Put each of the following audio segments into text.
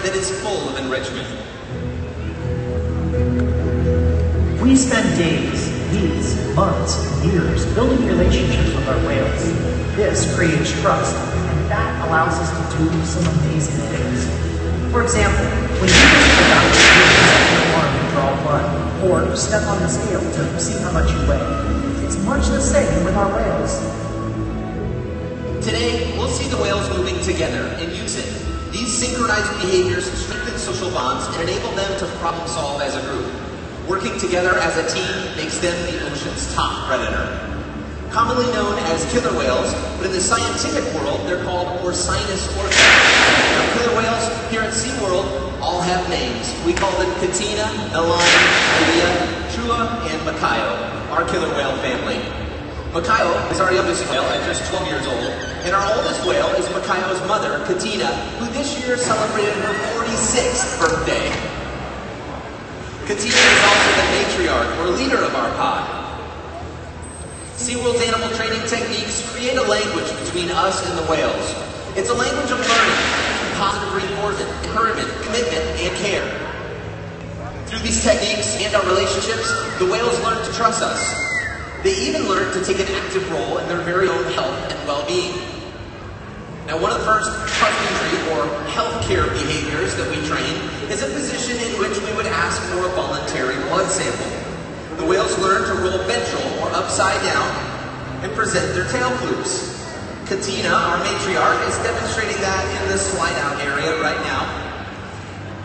that is full of enrichment. We spend days, weeks, months, and years building relationships with our whales. This creates trust, and that allows us to do some amazing things. For example, when you use the balance your arm to draw blood, or step on the scale to see how much you weigh, it's much the same with our whales. Today, we'll see the whales moving together in unison. These synchronized behaviors strengthen social bonds and enable them to problem solve as a group. Working together as a team makes them the ocean's top predator. Commonly known as killer whales, but in the scientific world, they're called Orcinus orca. Now, killer whales here at SeaWorld all have names. We call them Katina, Nalani, Alia, Trua, and Makayo, our killer whale family. Makayo is our youngest whale at just 12 years old, and our oldest whale is Makayo's mother, Katina, who this year celebrated her 46th birthday. Katina is also the matriarch or leader of our pod. SeaWorld's animal training techniques create a language between us and the whales. It's a language of learning, positive reinforcement, encouragement, commitment, and care. Through these techniques and our relationships, the whales learn to trust us. They even learn to take an active role in their very own health and well-being. Now, one of the first husbandry or healthcare behaviors that we train is a position in which we would ask for a voluntary blood sample. The whales learn to roll ventral or upside down and present their tail flukes. Katina, our matriarch, is demonstrating that in the slide out area right now.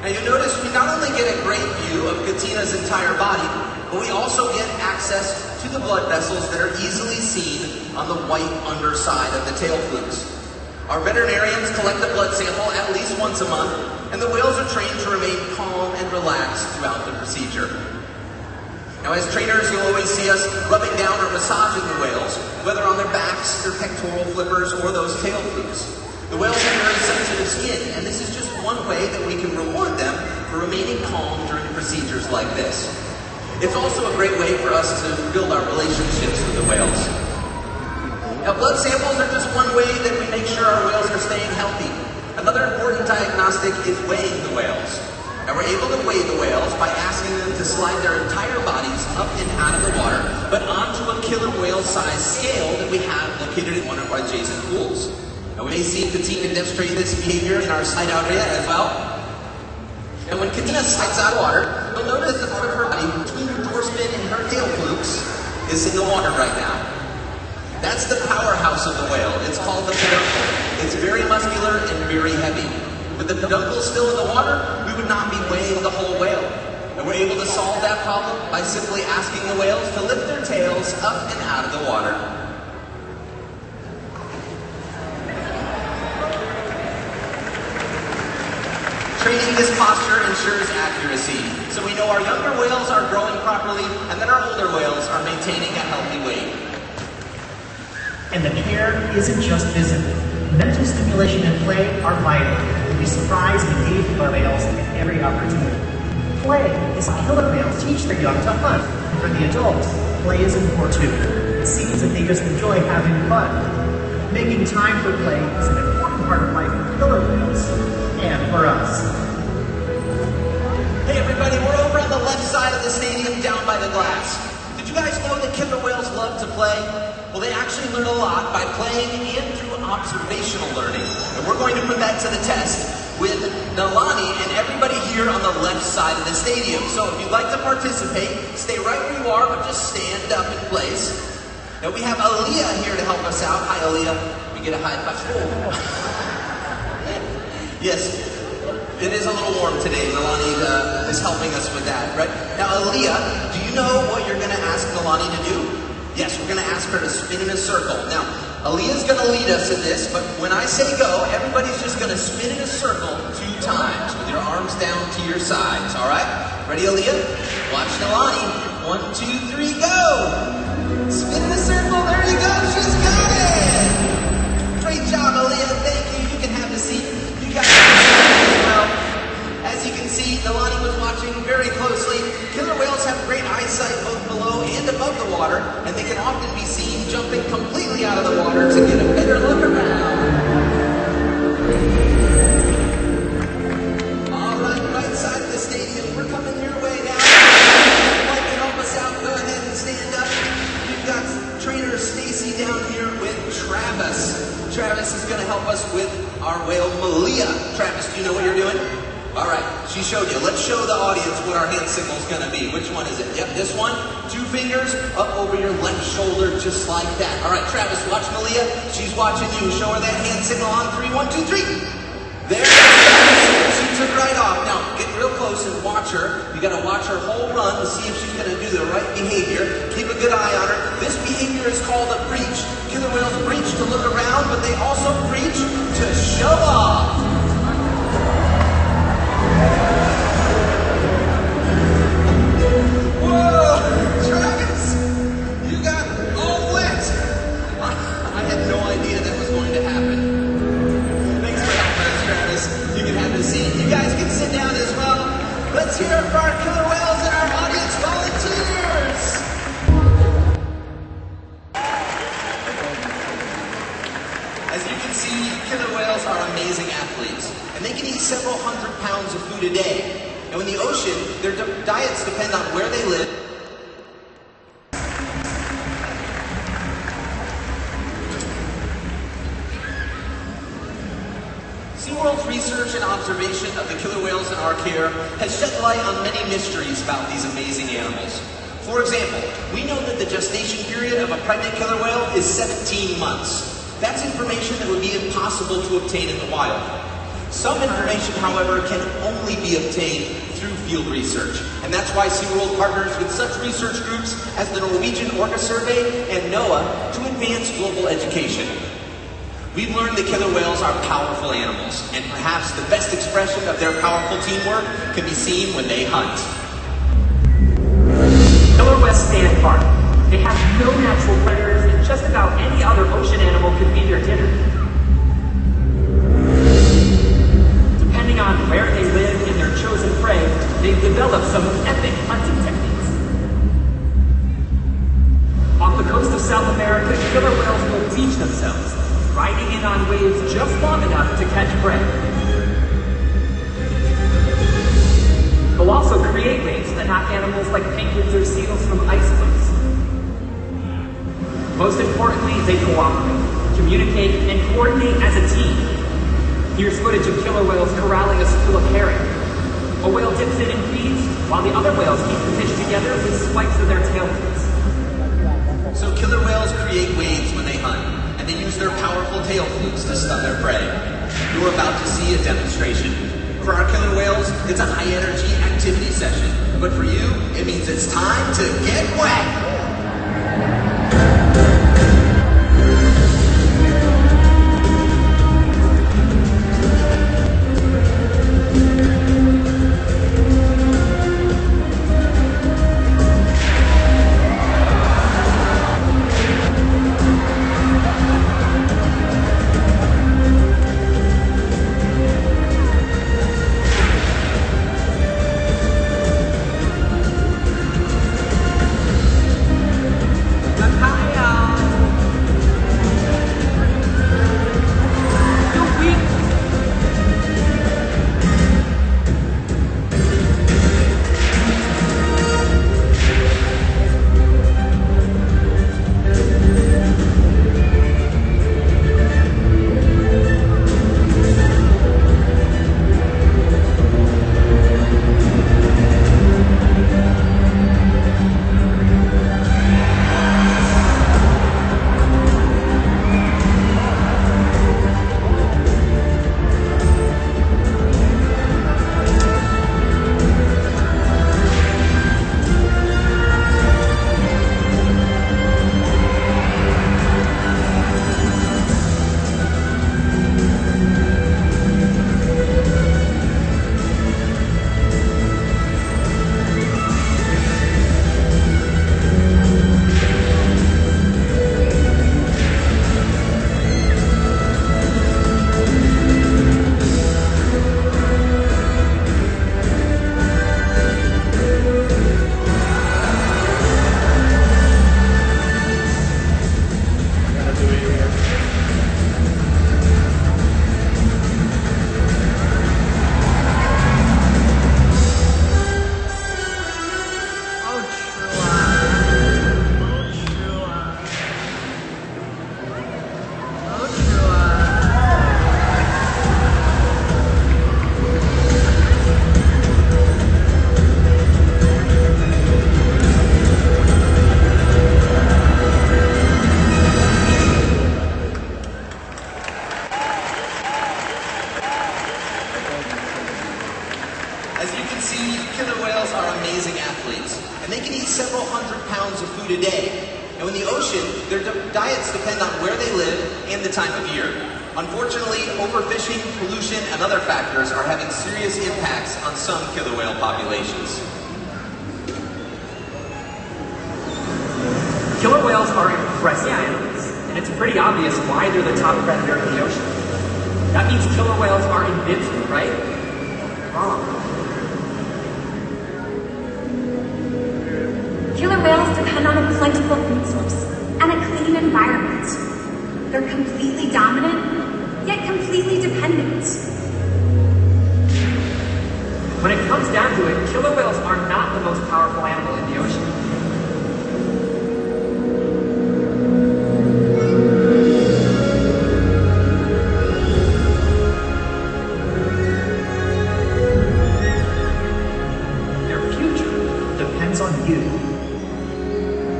Now you'll notice we not only get a great view of Katina's entire body, but we also get access to the blood vessels that are easily seen on the white underside of the tail flukes. Our veterinarians collect the blood sample at least once a month, and the whales are trained to remain calm and relaxed throughout the procedure. Now, as trainers, you'll always see us rubbing down or massaging the whales, whether on their backs, their pectoral flippers, or those tail flukes. The whales have very sensitive skin, and this is just one way that we can reward them for remaining calm during procedures like this. It's also a great way for us to build our relationships with the whales. Now, blood samples are just one way that we make sure our whales are staying healthy. Another important diagnostic is weighing the whales. Now, we're able to weigh the whales by asking them to slide their entire bodies up and out of the water, but onto a killer whale-sized scale that we have located in one of our adjacent pools. Now, we may see Katina demonstrate this behavior in our slide out area as well. And when Katina slides out of water, you'll notice the part of her body between her dorsal and her tail flukes is in the water right now. That's the powerhouse of the whale. It's called the peduncle. It's very muscular and very heavy. With the peduncle still in the water, we would not be weighing the whole whale. And we're able to solve that problem by simply asking the whales to lift their tails up and out of the water. Training this posture ensures accuracy, so we know our younger whales are growing properly and that our older whales are maintaining a healthy weight. And the care isn't just physical. Mental stimulation and play are vital, and we surprise and engage with our whales at every opportunity. Play is how killer whales teach their young to hunt. And for the adults, play is important too. It seems that they just enjoy having fun. Making time for play is an important part of life for killer whales, and for us. Hey everybody, we're over on the left side of the stadium down by the glass. Did you guys know that killer whales love to play? Well, they actually learn a lot by playing and through observational learning. And we're going to put that to the test with Nalani and everybody here on the left side of the stadium. So if you'd like to participate, stay right where you are, but just stand up in place. Now we have Aaliyah here to help us out. Hi, Aaliyah. We get a high five. Oh. Yes, it is a little warm today. Nalani is helping us with that, right? Now, Aaliyah, do you know what you're going to ask Nalani to do? Yes, we're going to ask her to spin in a circle. Now, Aaliyah's going to lead us in this, but when I say go, everybody's just going to spin in a circle 2 times with your arms down to your sides, all right? Ready, Aaliyah? Watch Nalani. 1, 2, 3, go! Spin in a circle. There you go. She's got it! Great job, Aaliyah. Thank you. You can have a seat. You guys well. As you can see, Nalani was watching very closely. Killer whales have great eyesight both below and above the water, and they can often be seen jumping completely out of the water to get a better look around. me down here with Travis. Travis is going to help us with our whale, Malia. Travis, do you know what you're doing? All right, she showed you. Let's show the audience what our hand signal is going to be. Which one is it? Yep, this one. 2 fingers up over your left shoulder, just like that. All right, Travis, watch Malia. She's watching you. Show her that hand signal on 3. 1, 2, 3. There it is. She took right off. Now, get real close and watch her. You got to watch her whole run to see if she's going to do the right behavior. Keep a good eye on her. This behavior is called a breach. Killer whales breach to look around, but they also breach to show off. Whoa, Travis, you got all wet. I had no idea that was going to happen. Thanks for helping us, Travis. You can have a seat. You guys can sit down as well. Let's hear it for our killer whales and our audience volunteers. As you can see, killer whales are amazing athletes, and they can eat several hundred pounds of food a day. And in the ocean, their diets depend on where they live. SeaWorld's research and observation of the killer whales in our care has shed light on many mysteries about these amazing animals. For example, we know that the gestation period of a pregnant killer whale is 17 months. That's information that would be impossible to obtain in the wild. Some information, however, can only be obtained through field research. And that's why SeaWorld partners with such research groups as the Norwegian Orca Survey and NOAA to advance global education. We've learned that killer whales are powerful animals, and perhaps the best expression of their powerful teamwork can be seen when they hunt. Killer whales stand apart. They have no natural predators, and just about any other ocean animal could be their dinner. Depending on where they live and their chosen prey, they've developed some epic hunting techniques. Off the coast of South America, killer whales will teach themselves, riding in on waves just long enough to catch prey. They'll also create waves that knock animals like penguins or seals from ice cliffs. Most importantly, they cooperate, communicate, and coordinate as a team. Here's footage of killer whales corralling a school of herring. A whale dips in and feeds, while the other whales keep the fish together with spikes of their tail fins. So killer whales create waves when they hunt, and they use their powerful tail flukes to stun their prey. You're about to see a demonstration. For our killer whales, it's a high-energy activity session. But for you, it means it's time to get wet! Their diets depend on where they live and the time of year. Unfortunately, overfishing, pollution, and other factors are having serious impacts on some killer whale populations. Killer whales are impressive animals, and it's pretty obvious why they're the top predator in the ocean. That means killer whales are invincible, right? Wrong. Killer whales depend on a plentiful food source and a clean environment. They're completely dominant, yet completely dependent. When it comes down to it, killer whales are not the most powerful animal in the ocean. Their future depends on you.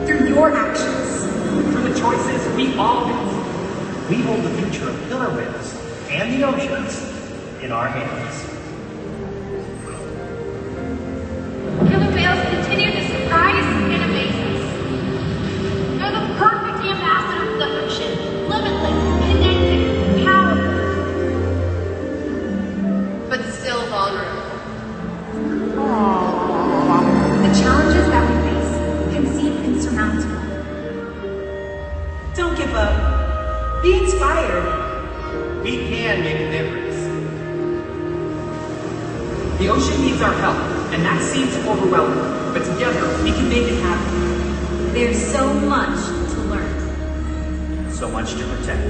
Through your actions. Through the choices we all make. We hold the future of killer whales and the oceans in our hands. Killer whales continue to surprise and amaze us. They're the perfect ambassador of the ocean, limitless, connected, powerful, but still vulnerable. The challenges that we face can seem insurmountable. Don't give up. Be inspired. We can make a difference. The ocean needs our help, and that seems overwhelming, but together we can make it happen. There's so much to learn. So much to protect.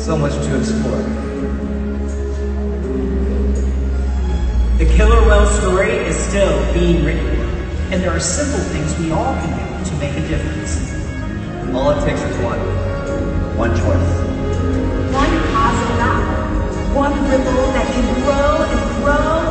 So much to explore. The killer whale story is still being written, And there are simple things we all can do to make a difference. all it takes is one choice. One positive act, one ripple that can grow and grow